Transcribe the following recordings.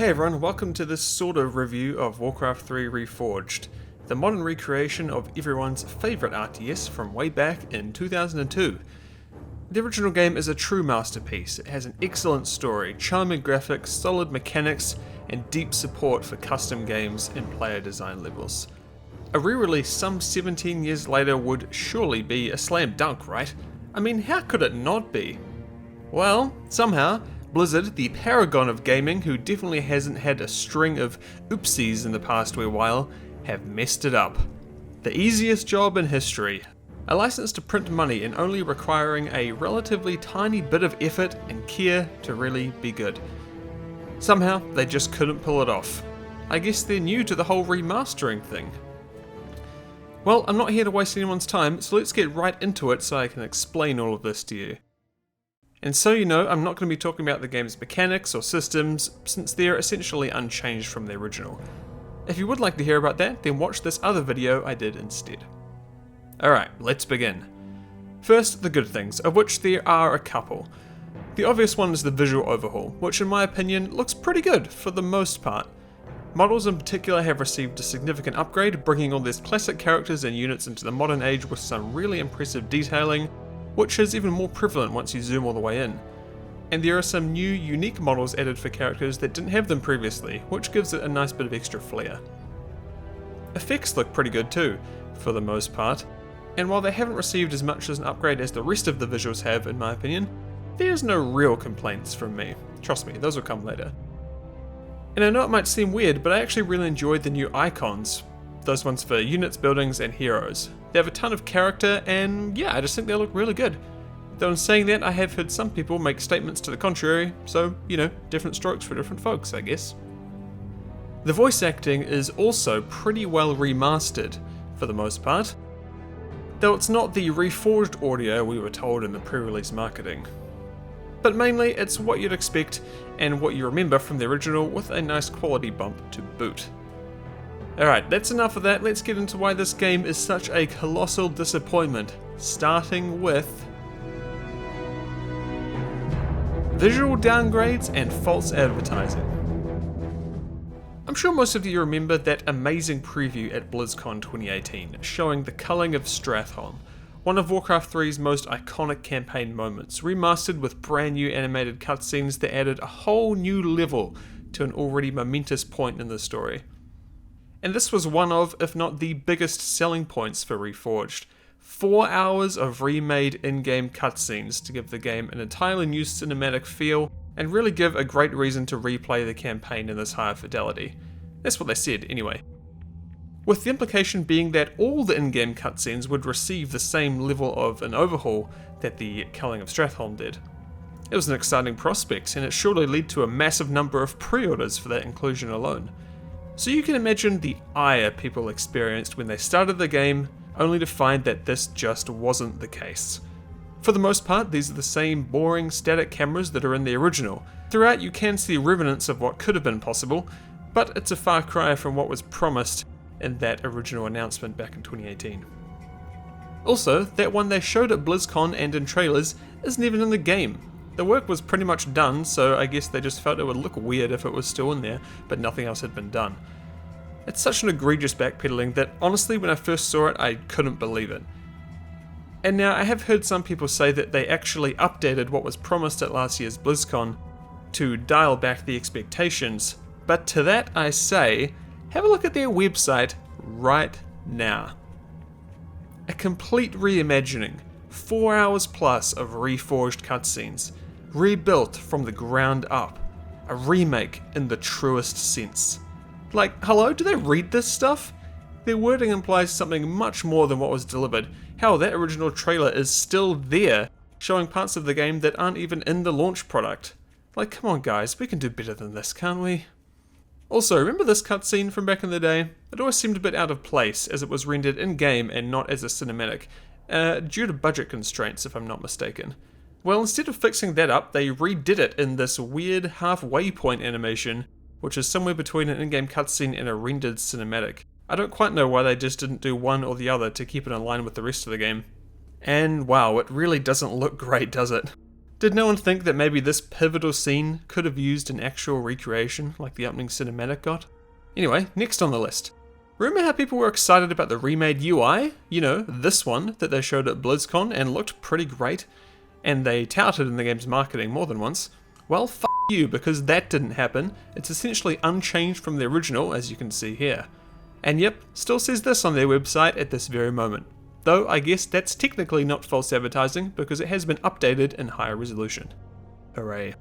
Hey everyone, welcome to this sort of review of Warcraft III Reforged, the modern recreation of everyone's favourite RTS from way back in 2002. The original game is a true masterpiece. It has an excellent story, charming graphics, solid mechanics, and deep support for custom games and player design levels. A re-release some 17 years later would surely be a slam dunk, right? I mean, how could it not be? Well, somehow, Blizzard, the paragon of gaming who definitely hasn't had a string of oopsies in the past wee while, have messed it up. The easiest job in history. A license to print money and only requiring a relatively tiny bit of effort and care to really be good. Somehow, they just couldn't pull it off. I guess they're new to the whole remastering thing. Well, I'm not here to waste anyone's time, so let's get right into it so I can explain all of this to you. And so you know, I'm not going to be talking about the game's mechanics or systems, since they're essentially unchanged from the original. If you would like to hear about that, then watch this other video I did instead. Alright, let's begin. First, the good things, of which there are a couple. The obvious one is the visual overhaul, which in my opinion looks pretty good for the most part. Models in particular have received a significant upgrade, bringing all these classic characters and units into the modern age with some really impressive detailing, which is even more prevalent once you zoom all the way in. And there are some new, unique models added for characters that didn't have them previously, which gives it a nice bit of extra flair. Effects look pretty good too, for the most part, and while they haven't received as much as an upgrade as the rest of the visuals have in my opinion, there's no real complaints from me. Trust me, those will come later. And I know it might seem weird, but I actually really enjoyed the new icons. Those ones for units, buildings, and heroes. They have a ton of character, and yeah, I just think they look really good. Though in saying that, I have heard some people make statements to the contrary, so, you know, different strokes for different folks, I guess. The voice acting is also pretty well remastered, for the most part. Though it's not the reforged audio we were told in the pre-release marketing. But mainly, it's what you'd expect, and what you remember from the original with a nice quality bump to boot. Alright, that's enough of that, let's get into why this game is such a colossal disappointment, starting with visual downgrades and false advertising. I'm sure most of you remember that amazing preview at BlizzCon 2018, showing the culling of Stratholme, one of Warcraft III's most iconic campaign moments, remastered with brand new animated cutscenes that added a whole new level to an already momentous point in the story. And this was one of, if not the biggest selling points for Reforged. 4 hours of remade in-game cutscenes to give the game an entirely new cinematic feel and really give a great reason to replay the campaign in this higher fidelity. That's what they said, anyway. With the implication being that all the in-game cutscenes would receive the same level of an overhaul that the culling of Stratholme did. It was an exciting prospect, and it surely led to a massive number of pre-orders for that inclusion alone. So you can imagine the ire people experienced when they started the game, only to find that this just wasn't the case. For the most part, these are the same boring, static cameras that are in the original. Throughout you can see remnants of what could have been possible, but it's a far cry from what was promised in that original announcement back in 2018. Also, that one they showed at BlizzCon and in trailers isn't even in the game. The work was pretty much done, so I guess they just felt it would look weird if it was still in there, but nothing else had been done. It's such an egregious backpedaling that honestly when I first saw it I couldn't believe it. And now I have heard some people say that they actually updated what was promised at last year's BlizzCon to dial back the expectations, but to that I say, have a look at their website right now. A complete reimagining, 4 hours plus of reforged cutscenes, rebuilt from the ground up, a remake in the truest sense. Like, hello, do they read this stuff? Their wording implies something much more than what was delivered. Hell, that original trailer is still there, showing parts of the game that aren't even in the launch product. Like, come on guys, we can do better than this, can't we? Also, remember this cutscene from back in the day? It always seemed a bit out of place, as it was rendered in-game and not as a cinematic, due to budget constraints if I'm not mistaken. Well, instead of fixing that up, they redid it in this weird halfway point animation, which is somewhere between an in-game cutscene and a rendered cinematic. I don't quite know why they just didn't do one or the other to keep it in line with the rest of the game. And wow, it really doesn't look great, does it? Did no one think that maybe this pivotal scene could have used an actual recreation like the opening cinematic got? Anyway, next on the list. Remember how people were excited about the remade UI? You know, this one that they showed at BlizzCon and looked pretty great, and they touted in the game's marketing more than once? Well, f*** you, because that didn't happen. It's essentially unchanged from the original, as you can see here. And yep, still says this on their website at this very moment. Though I guess that's technically not false advertising because it has been updated in higher resolution. Hooray.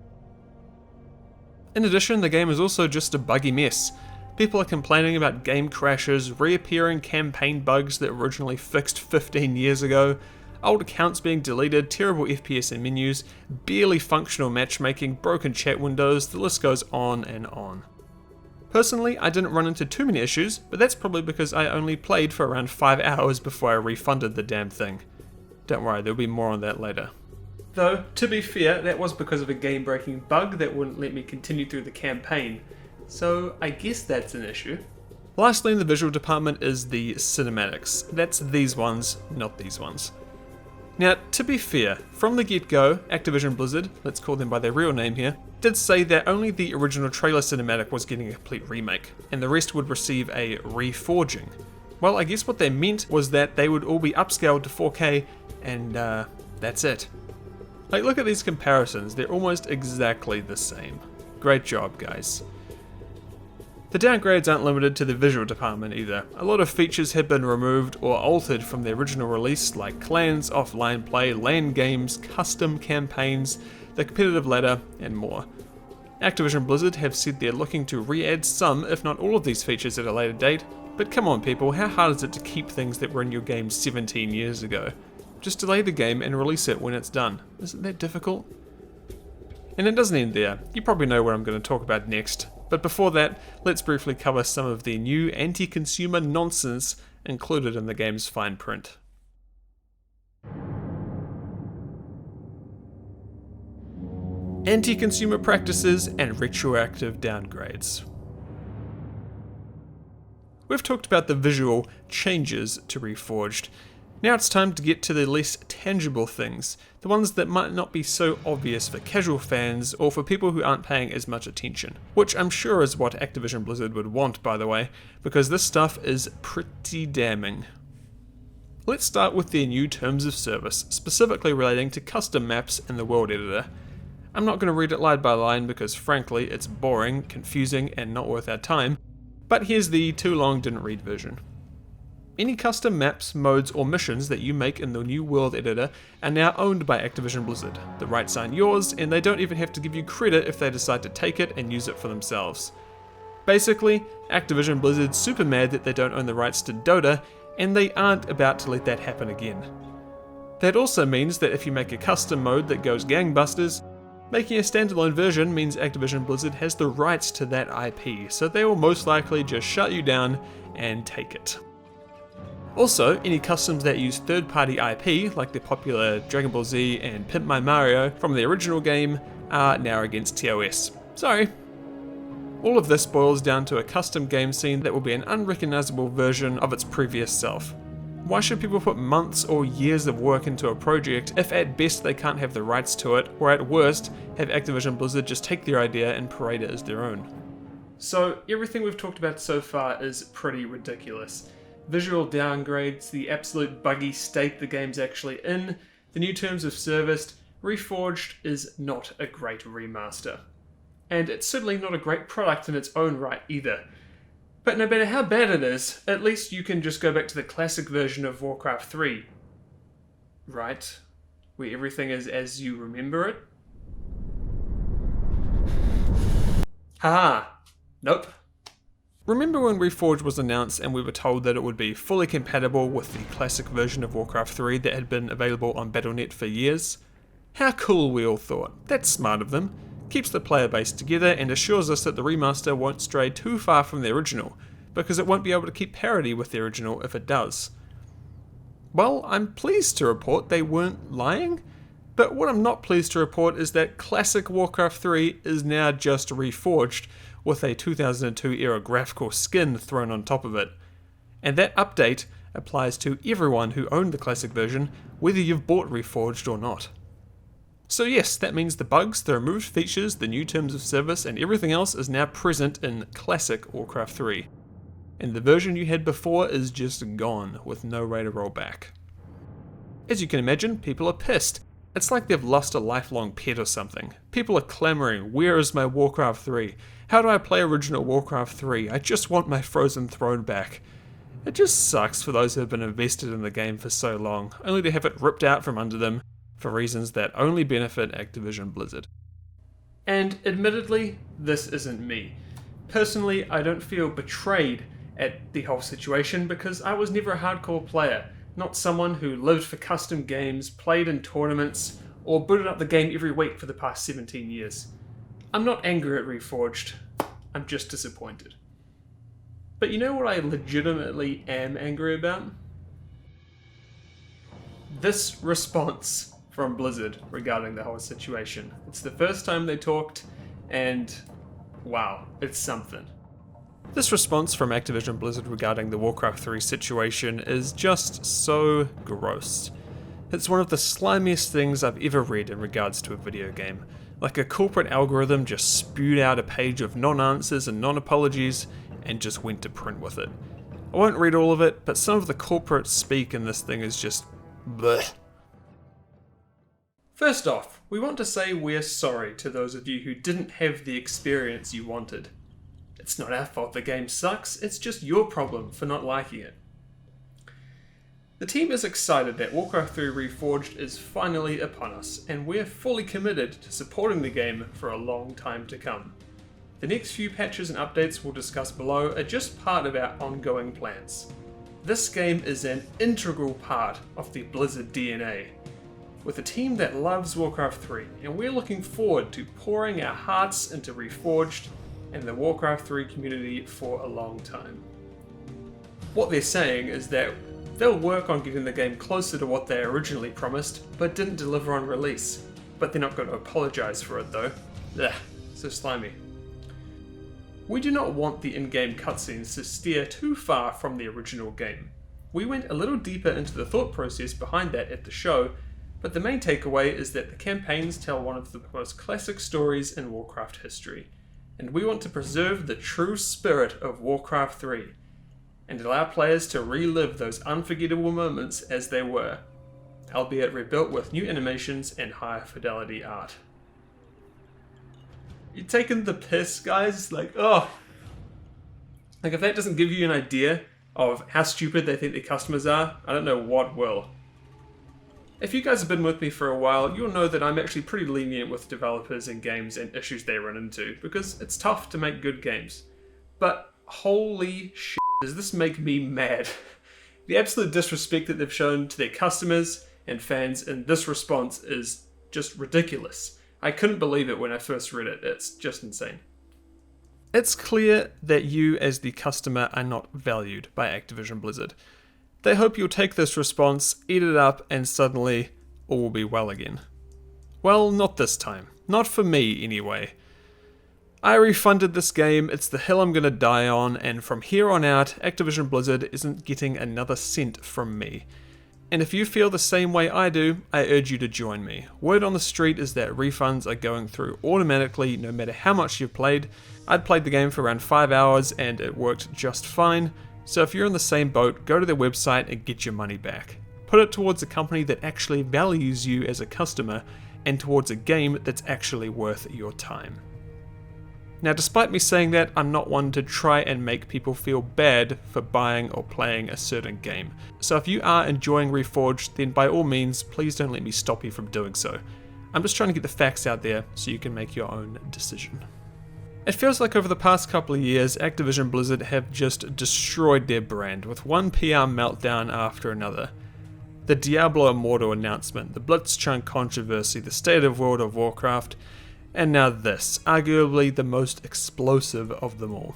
In addition, the game is also just a buggy mess. People are complaining about game crashes, reappearing campaign bugs that were originally fixed 15 years ago, old accounts being deleted, terrible FPS and menus, barely functional matchmaking, broken chat windows, the list goes on and on. Personally, I didn't run into too many issues, but that's probably because I only played for around 5 hours before I refunded the damn thing. Don't worry, there'll be more on that later. Though, to be fair, that was because of a game-breaking bug that wouldn't let me continue through the campaign, so I guess that's an issue. Lastly in the visual department is the cinematics. That's these ones, not these ones. Now, to be fair, from the get-go, Activision Blizzard, let's call them by their real name here, did say that only the original trailer cinematic was getting a complete remake, and the rest would receive a reforging. Well, I guess what they meant was that they would all be upscaled to 4K, and that's it. Like, look at these comparisons, they're almost exactly the same. Great job, guys. The downgrades aren't limited to the visual department either. A lot of features have been removed or altered from the original release, like clans, offline play, LAN games, custom campaigns, the competitive ladder, and more. Activision Blizzard have said they're looking to re-add some, if not all of these features at a later date, but come on people, how hard is it to keep things that were in your game 17 years ago? Just delay the game and release it when it's done. Isn't that difficult? And it doesn't end there. You probably know what I'm going to talk about next. But before that, let's briefly cover some of the new anti-consumer nonsense included in the game's fine print. Anti-consumer practices and retroactive downgrades. We've talked about the visual changes to Reforged. Now it's time to get to the less tangible things, the ones that might not be so obvious for casual fans or for people who aren't paying as much attention. Which I'm sure is what Activision Blizzard would want, by the way, because this stuff is pretty damning. Let's start with their new terms of service, specifically relating to custom maps in the world editor. I'm not going to read it line by line because frankly it's boring, confusing, and not worth our time, but here's the too long didn't read version. Any custom maps, modes, or missions that you make in the new world editor are now owned by Activision Blizzard. The rights aren't yours, and they don't even have to give you credit if they decide to take it and use it for themselves. Basically, Activision Blizzard's super mad that they don't own the rights to Dota, and they aren't about to let that happen again. That also means that if you make a custom mode that goes gangbusters, making a standalone version means Activision Blizzard has the rights to that IP, so they will most likely just shut you down and take it. Also, any customs that use third-party IP, like the popular Dragon Ball Z and Pimp My Mario from the original game, are now against TOS. Sorry. All of this boils down to a custom game scene that will be an unrecognizable version of its previous self. Why should people put months or years of work into a project if at best they can't have the rights to it, or at worst, have Activision Blizzard just take their idea and parade it as their own? So, everything we've talked about so far is pretty ridiculous. Visual downgrades, the absolute buggy state the game's actually in, the new terms of service, Reforged is not a great remaster. And it's certainly not a great product in its own right either. But no matter how bad it is, at least you can just go back to the classic version of Warcraft 3. Right? Where everything is as you remember it? Haha. Nope. Remember when Reforged was announced and we were told that it would be fully compatible with the classic version of Warcraft 3 that had been available on Battle.net for years? How cool, we all thought. That's smart of them. Keeps the player base together and assures us that the remaster won't stray too far from the original, because it won't be able to keep parity with the original if it does. Well, I'm pleased to report they weren't lying, but what I'm not pleased to report is that classic Warcraft 3 is now just Reforged, with a 2002 era graphical skin thrown on top of it. And that update applies to everyone who owned the classic version, whether you've bought Reforged or not. So yes, that means the bugs, the removed features, the new terms of service, and everything else is now present in classic Warcraft 3. And the version you had before is just gone, with no way to roll back. As you can imagine, people are pissed. It's like they've lost a lifelong pet or something. People are clamoring, where is my Warcraft 3? How do I play original Warcraft 3? I just want my Frozen Throne back. It just sucks for those who have been invested in the game for so long, only to have it ripped out from under them for reasons that only benefit Activision Blizzard. And admittedly, this isn't me. Personally, I don't feel betrayed at the whole situation because I was never a hardcore player, not someone who lived for custom games, played in tournaments, or booted up the game every week for the past 17 years. I'm not angry at Reforged, I'm just disappointed. But you know what I legitimately am angry about? This response from Blizzard regarding the whole situation. It's the first time they talked, and wow, it's something. This response from Activision Blizzard regarding the Warcraft 3 situation is just so gross. It's one of the slimiest things I've ever read in regards to a video game. Like a corporate algorithm just spewed out a page of non-answers and non-apologies and just went to print with it. I won't read all of it, but some of the corporate speak in this thing is just bleh. First off, we want to say we're sorry to those of you who didn't have the experience you wanted. It's not our fault the game sucks, it's just your problem for not liking it. The team is excited that Warcraft 3 Reforged is finally upon us, and we're fully committed to supporting the game for a long time to come. The next few patches and updates we'll discuss below are just part of our ongoing plans. This game is an integral part of the Blizzard DNA, with a team that loves Warcraft 3, and we're looking forward to pouring our hearts into Reforged and the Warcraft 3 community for a long time. What they're saying is that they'll work on getting the game closer to what they originally promised, but didn't deliver on release. But they're not going to apologise for it though. Ugh, so slimy. We do not want the in-game cutscenes to steer too far from the original game. We went a little deeper into the thought process behind that at the show, but the main takeaway is that the campaigns tell one of the most classic stories in Warcraft history, and we want to preserve the true spirit of Warcraft 3, and allow players to relive those unforgettable moments as they were, albeit rebuilt with new animations and higher fidelity art. You taking the piss, guys? Like, oh! Like, if that doesn't give you an idea of how stupid they think their customers are, I don't know what will. If you guys have been with me for a while, you'll know that I'm actually pretty lenient with developers and games and issues they run into, because it's tough to make good games. But holy shit, does this make me mad. The absolute disrespect that they've shown to their customers and fans in this response is just ridiculous. I couldn't believe it when I first read it, it's just insane. It's clear that you as the customer are not valued by Activision Blizzard. They hope you'll take this response, eat it up, and suddenly all will be well again. Well, not this time. Not for me, anyway. I refunded this game, it's the hill I'm gonna die on, and from here on out, Activision Blizzard isn't getting another cent from me. And if you feel the same way I do, I urge you to join me. Word on the street is that refunds are going through automatically no matter how much you've played. I'd played the game for around 5 hours and it worked just fine. So if you're in the same boat, go to their website and get your money back. Put it towards a company that actually values you as a customer and towards a game that's actually worth your time. Now, despite me saying that, I'm not one to try and make people feel bad for buying or playing a certain game. So if you are enjoying Reforged, then by all means, please don't let me stop you from doing so. I'm just trying to get the facts out there so you can make your own decision. It feels like over the past couple of years, Activision Blizzard have just destroyed their brand with one PR meltdown after another. The Diablo Immortal announcement, the Blitzchung controversy, the state of World of Warcraft, and now this, arguably the most explosive of them all.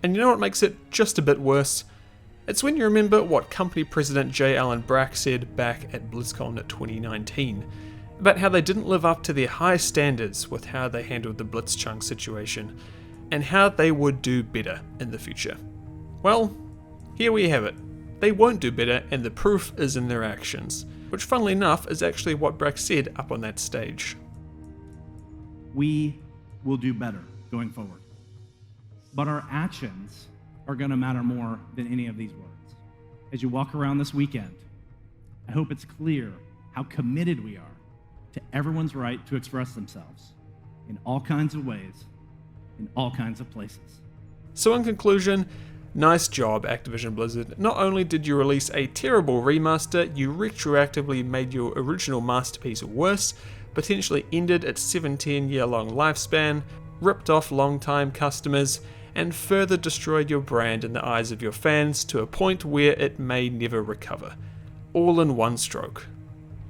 And you know what makes it just a bit worse? It's when you remember what company president J. Allen Brack said back at BlizzCon 2019, about how they didn't live up to their high standards with how they handled the Blitzchung situation, and how they would do better in the future. Well, here we have it. They won't do better, and the proof is in their actions. which funnily enough is actually what Brack said up on that stage. We will do better going forward. But our actions are going to matter more than any of these words. As you walk around this weekend, I hope it's clear how committed we are to everyone's right to express themselves in all kinds of ways, in all kinds of places. So in conclusion, nice job, Activision Blizzard. Not only did you release a terrible remaster, you retroactively made your original masterpiece worse, potentially ended its 17-year-long lifespan, ripped off long-time customers, and further destroyed your brand in the eyes of your fans to a point where it may never recover. All in one stroke.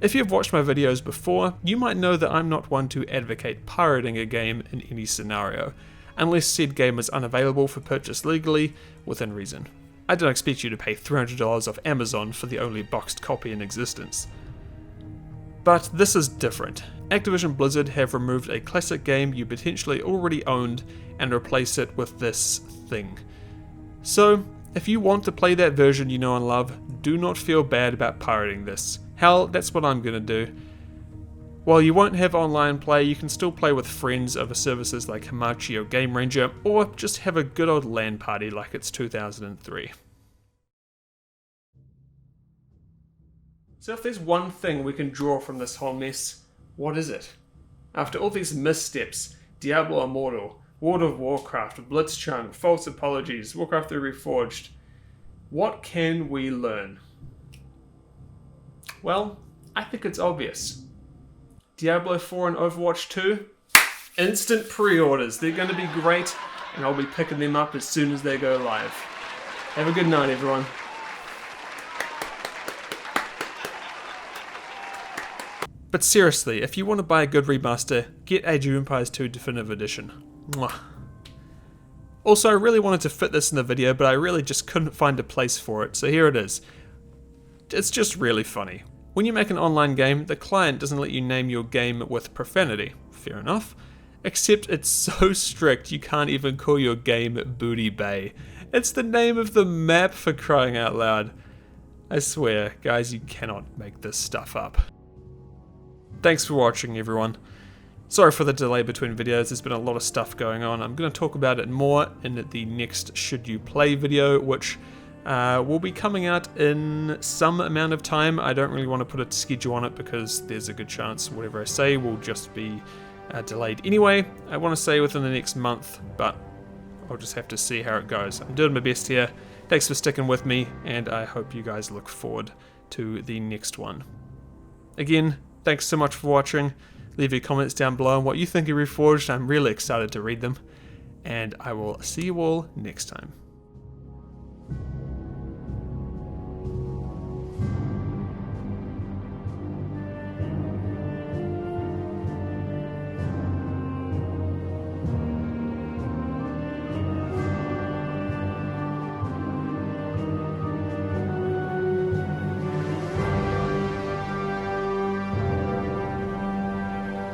If you've watched my videos before, you might know that I'm not one to advocate pirating a game in any scenario, unless said game is unavailable for purchase legally, within reason. I don't expect you to pay $300 off Amazon for the only boxed copy in existence. But this is different. Activision Blizzard have removed a classic game you potentially already owned and replaced it with this thing. So, if you want to play that version you know and love, do not feel bad about pirating this. Hell, that's what I'm gonna do. While you won't have online play, you can still play with friends over services like Hamachi or Game Ranger, or just have a good old LAN party like it's 2003. So if there's one thing we can draw from this whole mess, what is it? After all these missteps, Diablo Immortal, World of Warcraft, Blitzchung, false apologies, Warcraft III Reforged, what can we learn? Well, I think it's obvious. Diablo 4 and Overwatch 2, instant pre-orders. They're going to be great, and I'll be picking them up as soon as they go live. Have a good night, everyone. But seriously, if you want to buy a good remaster, get Age of Empires 2 Definitive Edition. Mwah. Also, I really wanted to fit this in the video, but I really just couldn't find a place for it, so here it is. It's just really funny. When you make an online game, the client doesn't let you name your game with profanity. Fair enough. Except it's so strict you can't even call your game Booty Bay. It's the name of the map, for crying out loud. I swear, guys, you cannot make this stuff up. Thanks for watching, everyone. Sorry for the delay between videos, there's been a lot of stuff going on. I'm going to talk about it more in the next Should You Play video, which will be coming out in some amount of time. I don't really want to put a schedule on it because there's a good chance whatever I say will just be delayed anyway. I want to say within the next month, but I'll just have to see how it goes. I'm doing my best here. Thanks for sticking with me, and I hope you guys look forward to the next one. Again, thanks so much for watching. Leave your comments down below on what you think of Reforged. I'm really excited to read them, and I will see you all next time.